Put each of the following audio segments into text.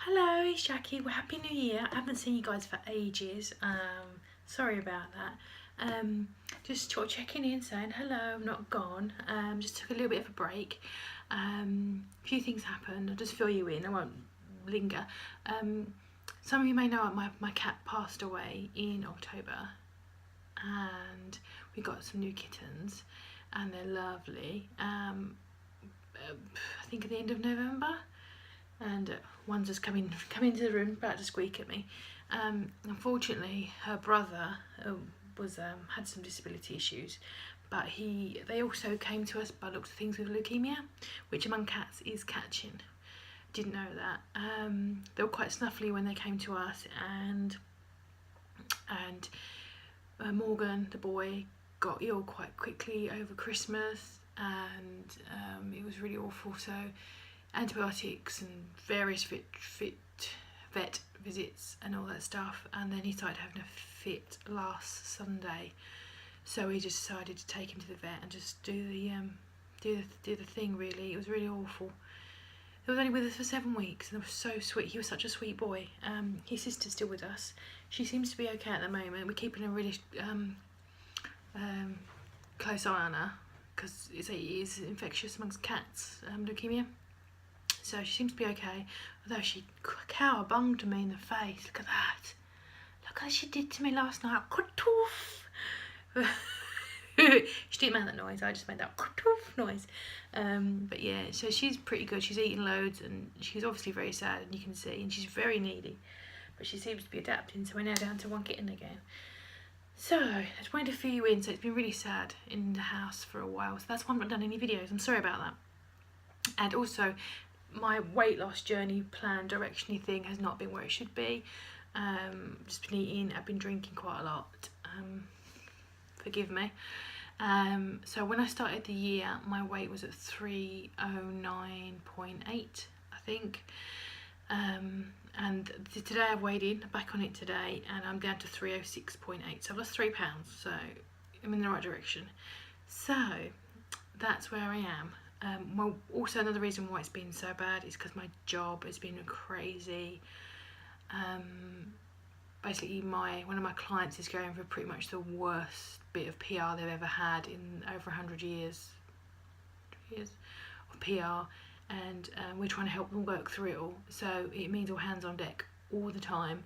Hello, it's Jackie. Well, Happy New Year. I haven't seen you guys for ages. Sorry about that. Just sort of checking in, saying hello. I'm not gone. Just took a little bit of a break. A few things happened. I'll just fill you in. I won't linger. Some of you may know my cat passed away in October, and we got some new kittens, and they're lovely. I think at the end of November. And one's just come into the room, about to squeak at me. Unfortunately, her brother had some disability issues, but they also came to us by the looks of things with leukemia, which among cats is catching. Didn't know that. They were quite snuffly when they came to us, and Morgan, the boy, got ill quite quickly over Christmas, and it was really awful. So antibiotics and various vet visits and all that stuff, and then he started having a fit last Sunday, so we just decided to take him to the vet and just do the thing. Really, it was really awful. He was only with us for 7 weeks, and it was so sweet. He was such a sweet boy. His sister's still with us. She seems to be okay at the moment. We're keeping a really close eye on her because it is infectious amongst cats, leukemia. So she seems to be okay, although she cowabunged me in the face. Look at that. Look what she did to me last night. She didn't make that noise, I just made that noise. But yeah, so she's pretty good. She's eating loads, and she's obviously very sad, and you can see, and she's very needy. But she seems to be adapting, so we're now down to one kitten again. So, I just wanted to fill you in. So it's been really sad in the house for a while. So that's why I've not done any videos. I'm sorry about that. And also, my weight loss journey plan direction-y thing has not been where it should be. Just been eating, I've been drinking quite a lot. Forgive me. So when I started the year, my weight was at 309.8, I think. And today I've weighed in, back on it today, and I'm down to 306.8. So I've lost 3 pounds, so I'm in the right direction. So that's where I am. Well, also another reason why it's been so bad is because my job has been crazy. Basically, one of my clients is going for pretty much the worst bit of PR they've ever had in over 100 years of PR, and we're trying to help them work through it all. So it means all hands on deck all the time.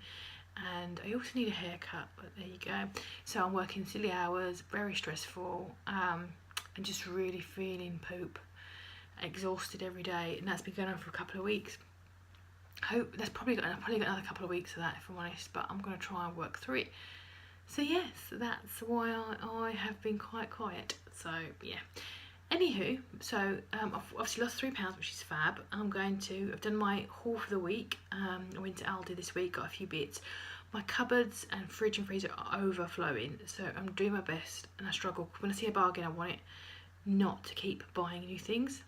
And I also need a haircut, but there you go. So I'm working silly hours, very stressful, and just really feeling poop. Exhausted every day, and that's been going on for a couple of weeks. I've probably got another couple of weeks of that, if I'm honest, but I'm going to try and work through it. So yes, that's why I have been quite quiet. So yeah. Anywho, so I've obviously lost 3 pounds, which is fab. I've done my haul for the week. I went to Aldi this week, got a few bits. My cupboards and fridge and freezer are overflowing, so I'm doing my best, and I struggle. When I see a bargain, I want it not to keep buying new things.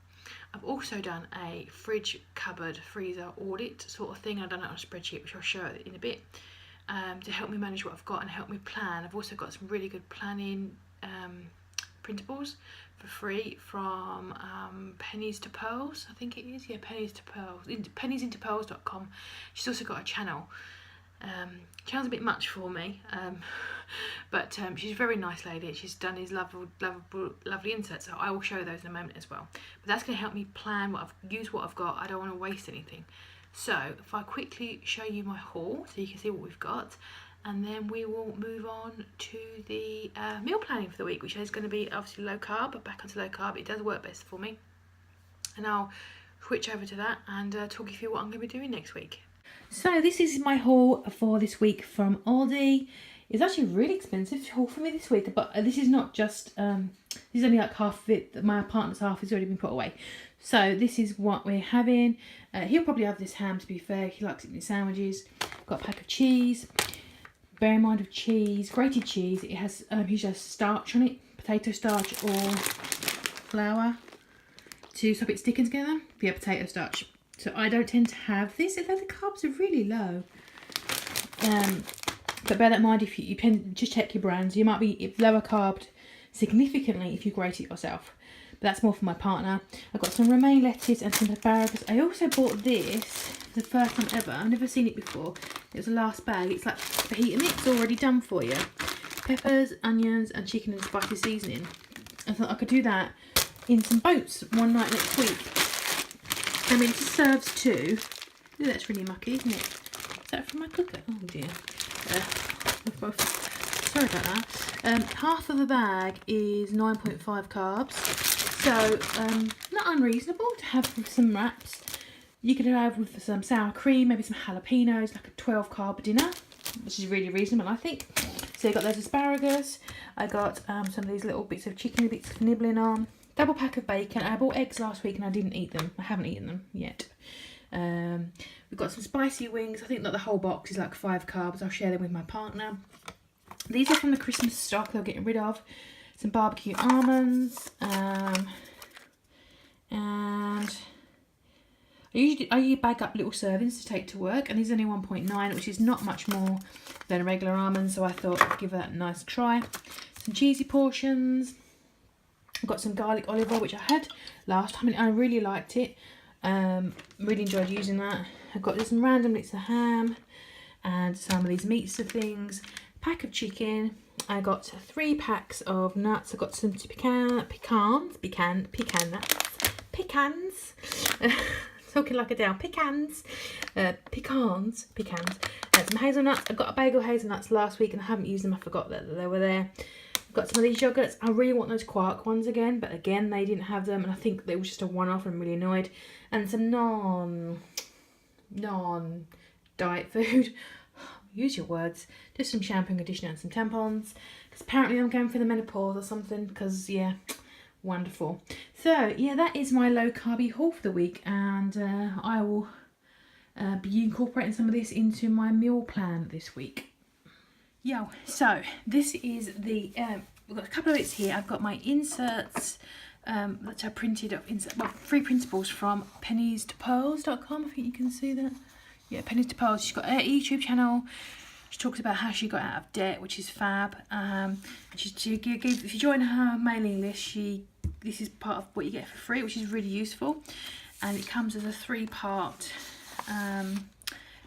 I've also done a fridge, cupboard, freezer audit sort of thing. I've done it on a spreadsheet, which I'll show in a bit, to help me manage what I've got and help me plan. I've also got some really good planning printables for free from Pennies to Pearls, I think it is. Yeah, Pennies to Pearls, penniesintopearls.com. She's also got a channel. Channel's a bit much for me, but she's a very nice lady. She's done these lovely inserts, so I will show those in a moment as well. But that's going to help me plan use what I've got. I don't want to waste anything. So if I quickly show you my haul so you can see what we've got, and then we will move on to the meal planning for the week, which is going to be obviously low carb, but back onto low carb. It does work best for me, and I'll switch over to that and talk you through what I'm going to be doing next week. So this is my haul for this week from Aldi. It's actually a really expensive haul for me this week, but this is not just, this is only like half of it. My partner's half has already been put away. So this is what we're having. He'll probably have this ham, to be fair. He likes it in his sandwiches. Got a pack of cheese. Bear in mind of cheese, grated cheese, it has usually starch on it, potato starch or flour to stop it sticking together. Yeah, potato starch. So I don't tend to have this, although the carbs are really low. But bear that in mind, if you can just check your brands. You might be lower carbed significantly if you grate it yourself. but that's more for my partner. I've got some romaine lettuce and some asparagus. I also bought this, the first time ever. I've never seen it before. It was the last bag. It's like fajita mix already done for you. Peppers, onions and chicken and spicy seasoning. I thought I could do that in some boats one night next week. I mean, it serves two. Ooh, that's really mucky, isn't it? Is that from my cooker? Oh dear. Sorry about that. Half of the bag is 9.5 carbs, so not unreasonable to have with some wraps. You could have with some sour cream, maybe some jalapenos, like a 12 carb dinner, which is really reasonable, I think. So I got those asparagus. I got some of these little bits of chicken bits for nibbling on. Double pack of bacon. I bought eggs last week and I didn't eat them. I haven't eaten them yet. We've got some spicy wings. I think that the whole box is like 5 carbs. I'll share them with my partner. These are from the Christmas stock they're getting rid of. Some barbecue almonds. And I usually bag up little servings to take to work. And these are only 1.9, which is not much more than regular almonds. So I thought I'd give that a nice try. Some cheesy portions. I've got some garlic olive oil, which I had last time and I really liked it. Really enjoyed using that. I've got some random bits of ham and some of these meats of things. Pack of chicken. I got 3 packs of nuts. I got some pecans. Talking like a Dale. Pecans. Some hazelnuts. I got a bagel hazelnuts last week and I haven't used them. I forgot that they were there. Got some of these yogurts. I really want those quark ones again, but again they didn't have them and I think they were just a one-off and I'm really annoyed. And some non diet food. Use your words. Just some shampoo and conditioner and some tampons, because apparently I'm going for the menopause or something, because yeah, wonderful. So yeah, that is my low carby haul for the week, and I will be incorporating some of this into my meal plan this week. Yo, so this is the we've got a couple of bits here. I've got my inserts that I printed up, well, 3 principles from pennies2pearls.com. I think you can see that. Yeah, Pennies to Pearls. She's got a YouTube channel. She talks about how she got out of debt, which is fab. If you join her mailing list, this is part of what you get for free, which is really useful. And it comes as a 3-part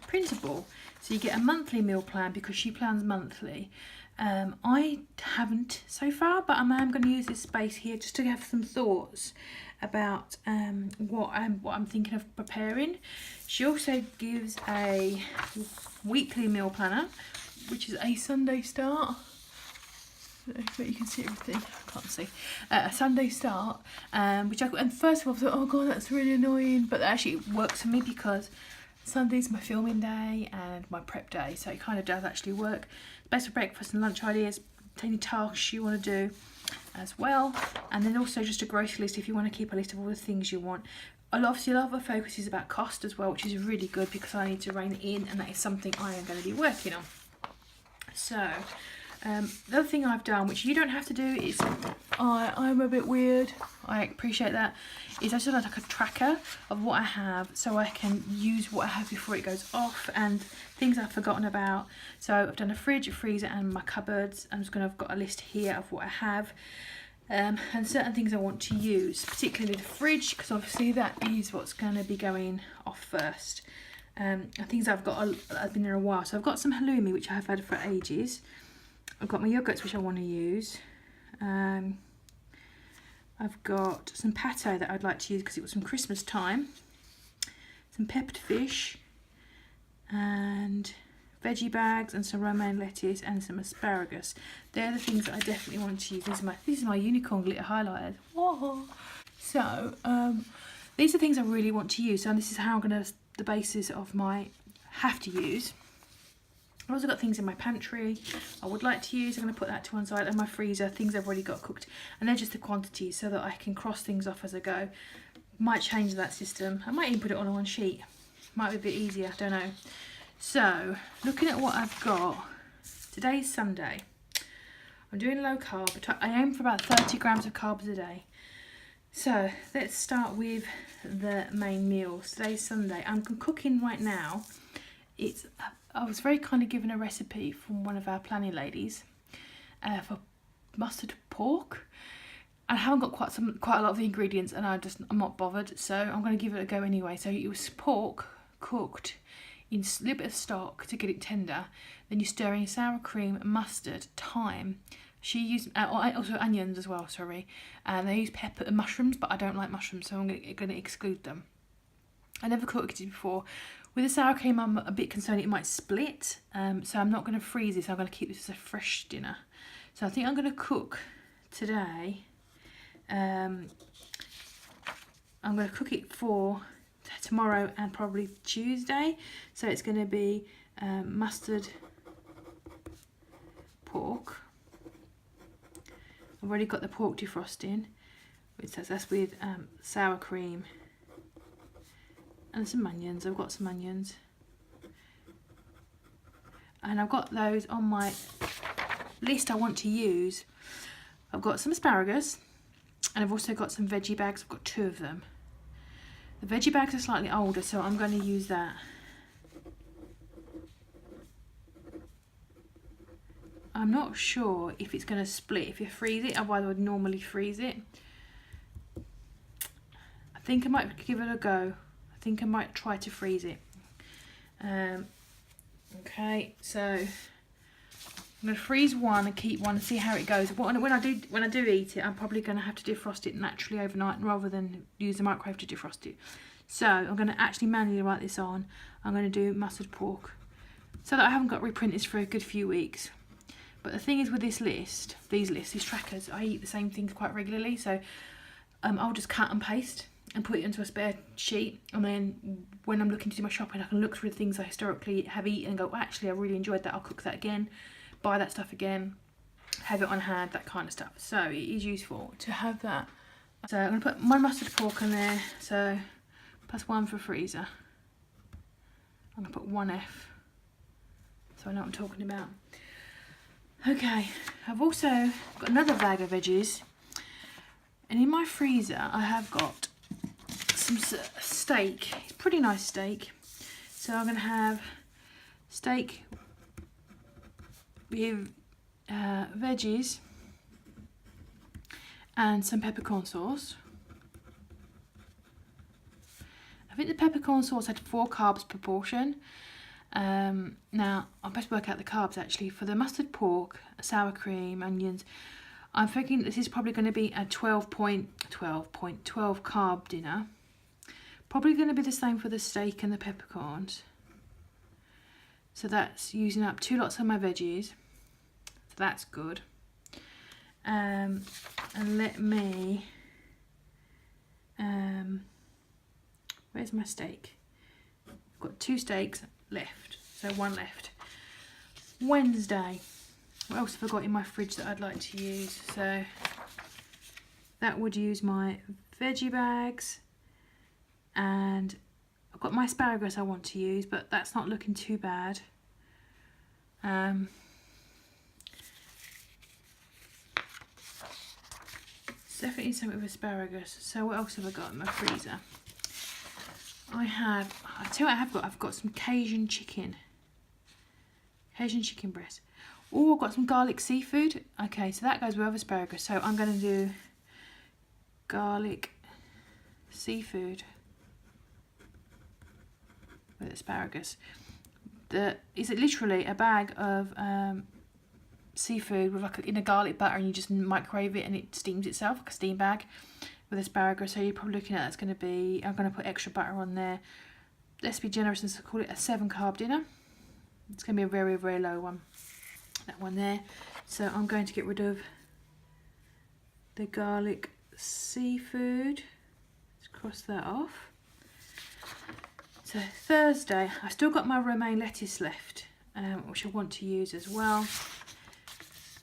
printable. So you get a monthly meal plan because she plans monthly. I haven't so far, but I am going to use this space here just to have some thoughts about what I'm thinking of preparing. She also gives a weekly meal planner, which is a Sunday start. But you can see everything. I can't see. A Sunday start, and first of all I thought, oh god, that's really annoying, but that actually works for me because Sunday's my filming day and my prep day, so it kind of does actually work. Best for breakfast and lunch ideas, any tasks you want to do as well, and then also just a grocery list if you want to keep a list of all the things you want. Obviously a lot of the focus is about cost as well, which is really good because I need to rein it in, and that is something I am going to be working on. So the other thing I've done, which you don't have to do, is I'm a bit weird, I appreciate that, is I just done like a tracker of what I have so I can use what I have before it goes off and things I've forgotten about. So I've done a fridge, a freezer and my cupboards. I've got a list here of what I have and certain things I want to use, particularly the fridge, because obviously that is what's going to be going off first. And things I've been there a while. So I've got some halloumi, which I have had for ages. I've got my yogurts, which I want to use. I've got some pate that I'd like to use because it was from Christmas time. Some peppered fish and veggie bags and some romaine lettuce and some asparagus. They're the things that I definitely want to use. This is my unicorn glitter highlighters. Whoa. So these are things I really want to use. So this is how I'm going to, the basis of my have to use. I've also got things in my pantry I would like to use. I'm going to put that to one side, and my freezer, things I've already got cooked, and they're just the quantities so that I can cross things off as I go. Might change that system. I might even put it all on one sheet. Might be a bit easier, I don't know. So looking at what I've got, today's Sunday. I'm doing low carb. I aim for about 30 grams of carbs a day. So let's start with the main meals. Today's Sunday. I'm cooking right now. I was very kind of given a recipe from one of our planning ladies for mustard pork. I haven't got quite a lot of the ingredients, and I'm not bothered, so I'm going to give it a go anyway. So it was pork cooked in a little bit of stock to get it tender. Then you stir in sour cream, mustard, thyme. She used also onions as well. Sorry, and they use pepper and mushrooms, but I don't like mushrooms, so I'm going to exclude them. I never cooked it before. With the sour cream, I'm a bit concerned it might split, so I'm not going to freeze this. I'm going to keep this as a fresh dinner. So I think I'm going to cook today. I'm going to cook it for tomorrow and probably Tuesday. So it's going to be mustard pork. I've already got the pork defrosting, which says that's with sour cream and some onions. I've got some onions, and I've got those on my list I want to use. I've got some asparagus, and I've also got some veggie bags. I've got 2 of them. The veggie bags are slightly older, so I'm going to use that. I'm not sure if it's going to split if you freeze it, otherwise I would normally freeze it. I think I might give it a go. I think I might try to freeze it. Okay, so I'm going to freeze one and keep one and see how it goes. When I do eat it, I'm probably going to have to defrost it naturally overnight rather than use the microwave to defrost it. So I'm going to actually manually write this on. I'm going to do mustard pork, so that I haven't got to reprint this for a good few weeks. But the thing is with this list, these trackers, I eat the same things quite regularly, so I'll just cut and paste and put it into a spare sheet, and then when I'm looking to do my shopping, I can look through the things I historically have eaten and go, well, actually I really enjoyed that, I'll cook that again, buy that stuff again, have it on hand, that kind of stuff. So it is useful to have that. So I'm going to put my mustard pork in there, so plus 1 for freezer. I'm going to put 1F, so I know what I'm talking about. Okay, I've also got another bag of veggies, and in my freezer I have got some steak. It's pretty nice steak. So I'm going to have steak with veggies and some peppercorn sauce. I think the peppercorn sauce had 4 carbs per portion. Now I'll best work out the carbs actually. For the mustard pork, sour cream, onions, I'm thinking this is probably going to be a 12.12 carb dinner. Probably going to be the same for the steak and the peppercorns. So that's using up 2 lots of my veggies. So that's good. And let me... where's my steak? I've got 2 steaks left. So 1 left. Wednesday. What else have I got in my fridge that I'd like to use? So that would use my veggie bags. And I've got my asparagus I want to use, but that's not looking too bad. It's definitely something with asparagus. So what else have I got in my freezer? I'll tell you what I've got some Cajun chicken breast. Oh, I've got some garlic seafood. Okay, so that goes with asparagus. So I'm going to do garlic seafood with asparagus. Is it literally a bag of seafood with in a garlic butter, and you just microwave it and it steams itself, like a steam bag with asparagus. So you're probably looking at that's going to be, I'm going to put extra butter on there. Let's be generous and call it a 7 carb dinner. It's going to be a very, very low one. That one there. So I'm going to get rid of the garlic seafood. Let's cross that off. So Thursday, I've still got my romaine lettuce left, which I want to use as well.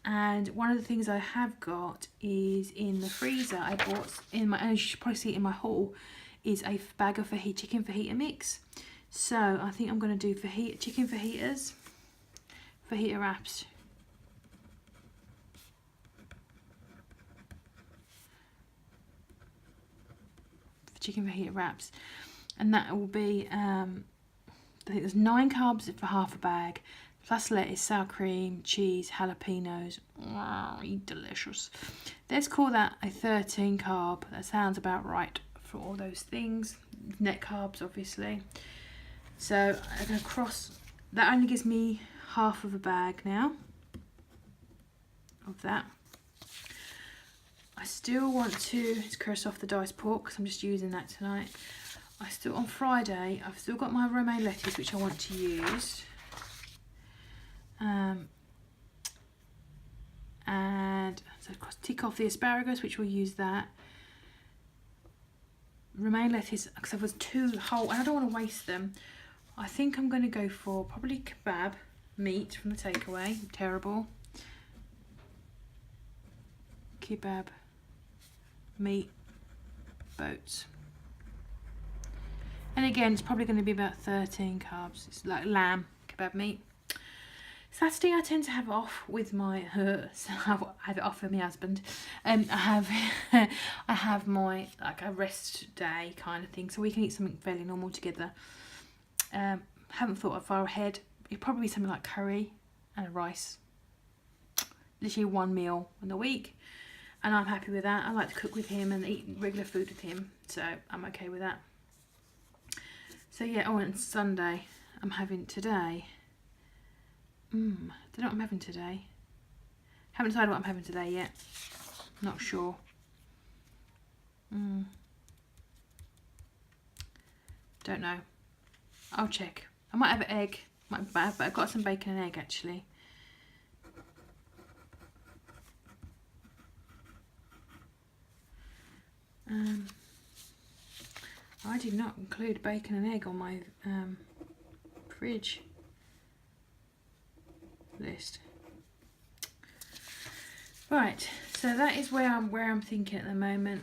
And one of the things I have got is in the freezer. I bought in my, and you should probably see it in my haul, is a bag of chicken fajita mix. So I think I'm going to do chicken fajitas, fajita wraps. Chicken fajita wraps. And that will be, I think there's 9 carbs for half a bag, plus lettuce, sour cream, cheese, jalapenos. Wow, delicious. Let's call that a 13 carb. That sounds about right for all those things. Net carbs, obviously. So I'm going to cross. That only gives me half of a bag now of that. I still want to curse off the diced pork because I'm just using that tonight. On Friday, I've still got my romaine lettuce, which I want to use. And so tick off the asparagus, which we'll use that. Romaine lettuce, because there was 2 whole, and I don't want to waste them. I think I'm going to go for probably kebab meat from the takeaway. Terrible. Kebab meat boats. And again, it's probably going to be about 13 carbs. It's like lamb kebab meat. Saturday I tend to have off with my so I have it off with my husband. I have my like a rest day kind of thing, so we can eat something fairly normal together. Haven't thought far ahead. It'd probably be something like curry and rice. Literally 1 meal in the week, and I'm happy with that. I like to cook with him and eat regular food with him, so I'm okay with that. So yeah, oh, and Sunday I'm having today. Don't know what I'm having today. Haven't decided what I'm having today yet. Not sure. Don't know. I'll check. I might have an egg. Might be bad, but I've got some bacon and egg actually. I did not include bacon and egg on my fridge list. Right, so that is where I'm thinking at the moment.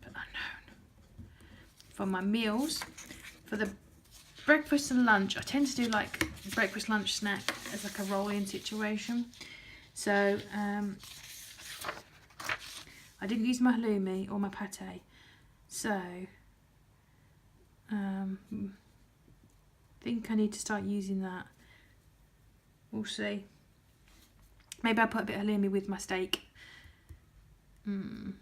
But unknown. For my meals, for the breakfast and lunch, I tend to do like breakfast, lunch, snack as like a roll-in situation. So I didn't use my halloumi or my pate, so think I need to start using that. We'll see. Maybe I'll put a bit of halloumi with my steak. Don't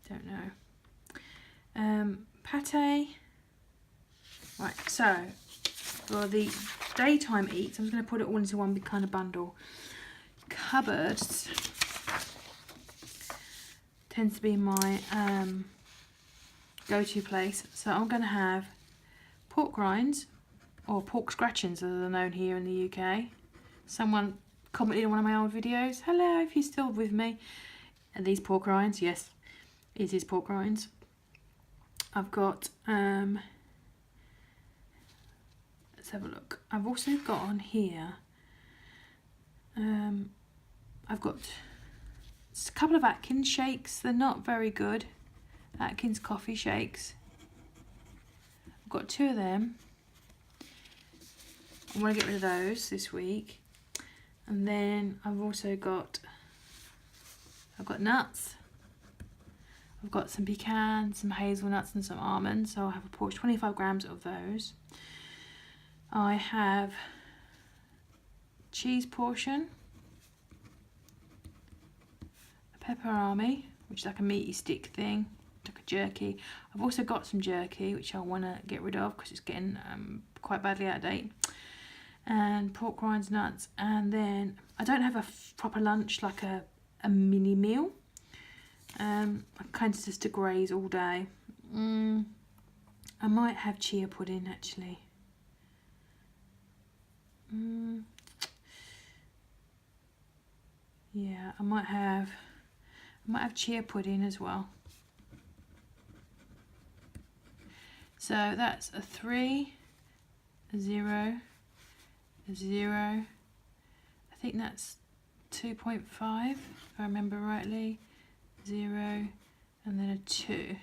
know. Pate. Right, so for the daytime eats, I'm just going to put it all into one big kind of bundle. Cupboards tends to be my go-to place. So I'm going to have pork rinds, or pork scratchings as they're known here in the UK. Someone commented on one of my old videos. Hello, if you're still with me. And these pork rinds, yes, it is pork rinds. I've got, let's have a look. I've also got on here, I've got a couple of Atkins shakes. They're not very good. Atkins coffee shakes. I've got 2 of them. I want to get rid of those this week. And then I've also got, nuts. I've got some pecans, some hazelnuts and some almonds. So I'll have a portion, 25 grams of those. I have cheese portion, a pepperami, which is like a meaty stick thing, like a jerky. I've also got some jerky, which I want to get rid of because it's getting quite badly out of date. And pork rinds, nuts, and then I don't have a proper lunch, like a mini meal. I kind of just to graze all day. I might have chia pudding actually. Yeah, I might have chia pudding as well. So that's a 3, a 0, a 0. I think that's 2.5 if I remember rightly. 0 and then a 2.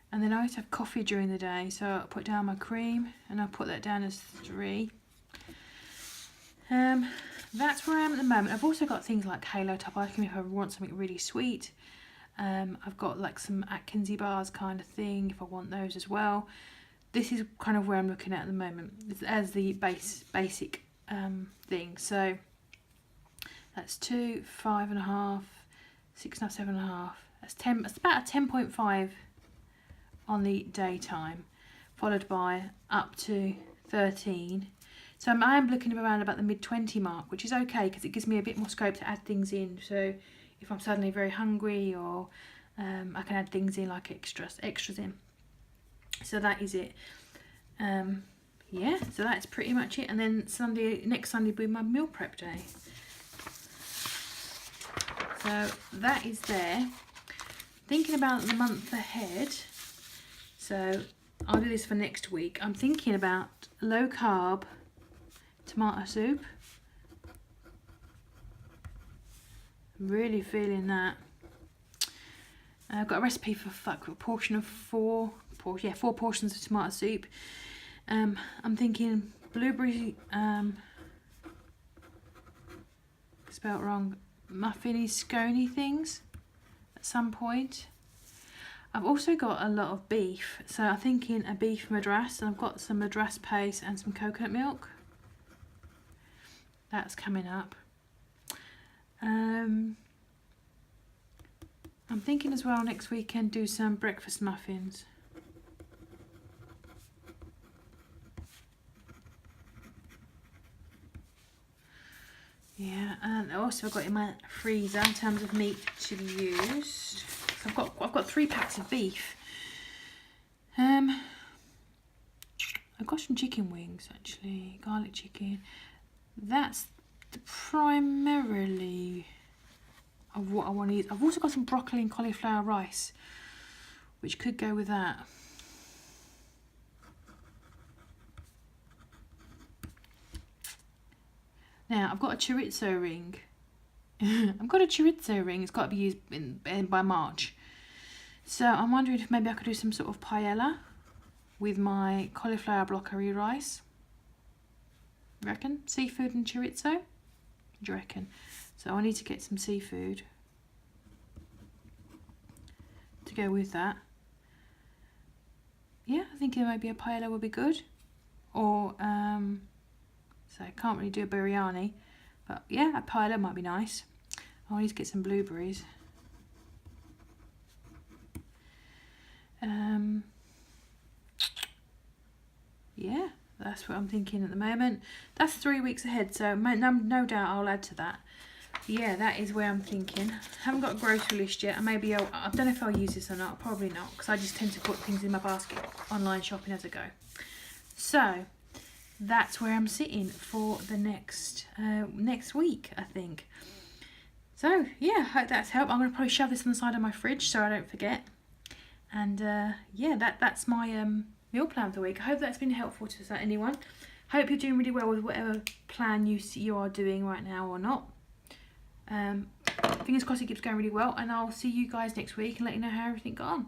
And then I always have coffee during the day, so I'll put down my cream and I'll put that down as 3. That's where I am at the moment. I've also got things like Halo Top ice cream if I want something really sweet. I've got like some Atkinsy bars kind of thing if I want those as well. this is kind of where I'm looking at the moment as the basic thing. So that's 2, 5.5, 6.5, 7.5. That's 10. That's about a 10.5 on the daytime, followed by up to 13. So I am looking around about the mid-20 mark, which is okay because it gives me a bit more scope to add things in. So if I'm suddenly very hungry, or I can add things in like extras in. So that is it. Yeah, so that's pretty much it. And then next Sunday will be my meal prep day. So that is there. Thinking about the month ahead. So I'll do this for next week. I'm thinking about low carb tomato soup. I'm really feeling that. I've got a recipe for a portion of 4 portions of tomato soup. I'm thinking blueberry, spelt wrong, muffiny scony things at some point. I've also got a lot of beef, so I'm thinking a beef madras, and I've got some madras paste and some coconut milk. That's coming up. I'm thinking as well next weekend do some breakfast muffins. Yeah, and also I've got in my freezer in terms of meat to be used. So I've got 3 packs of beef. I've got some chicken wings actually, garlic chicken. That's primarily of what I want to eat. I've also got some broccoli and cauliflower rice, which could go with that. Now I've got a chorizo ring. I've got a chorizo ring. It's got to be used by March. So I'm wondering if maybe I could do some sort of paella with my cauliflower broccoli rice. Reckon? Seafood and chorizo? What do you reckon? So I need to get some seafood to go with that. Yeah, I think maybe a paella would be good. Or, so I can't really do a biryani. But yeah, a paella might be nice. I need to get some blueberries. Yeah, that's what I'm thinking at the moment. That's 3 weeks ahead, so no doubt I'll add to that. Yeah, that is where I'm thinking. Haven't got a grocery list yet, and maybe I don't know if I'll use this or not. Probably not, because I just tend to put things in my basket online shopping as I go. So that's where I'm sitting for the next week, I think. So yeah, hope that's helped. I'm going to probably shove this on the side of my fridge so I don't forget. And yeah, that's my meal plan for the week. I hope that's been helpful to anyone. Hope you're doing really well with whatever plan you are doing right now or not. Fingers crossed it keeps going really well, and I'll see you guys next week and let you know how everything got on.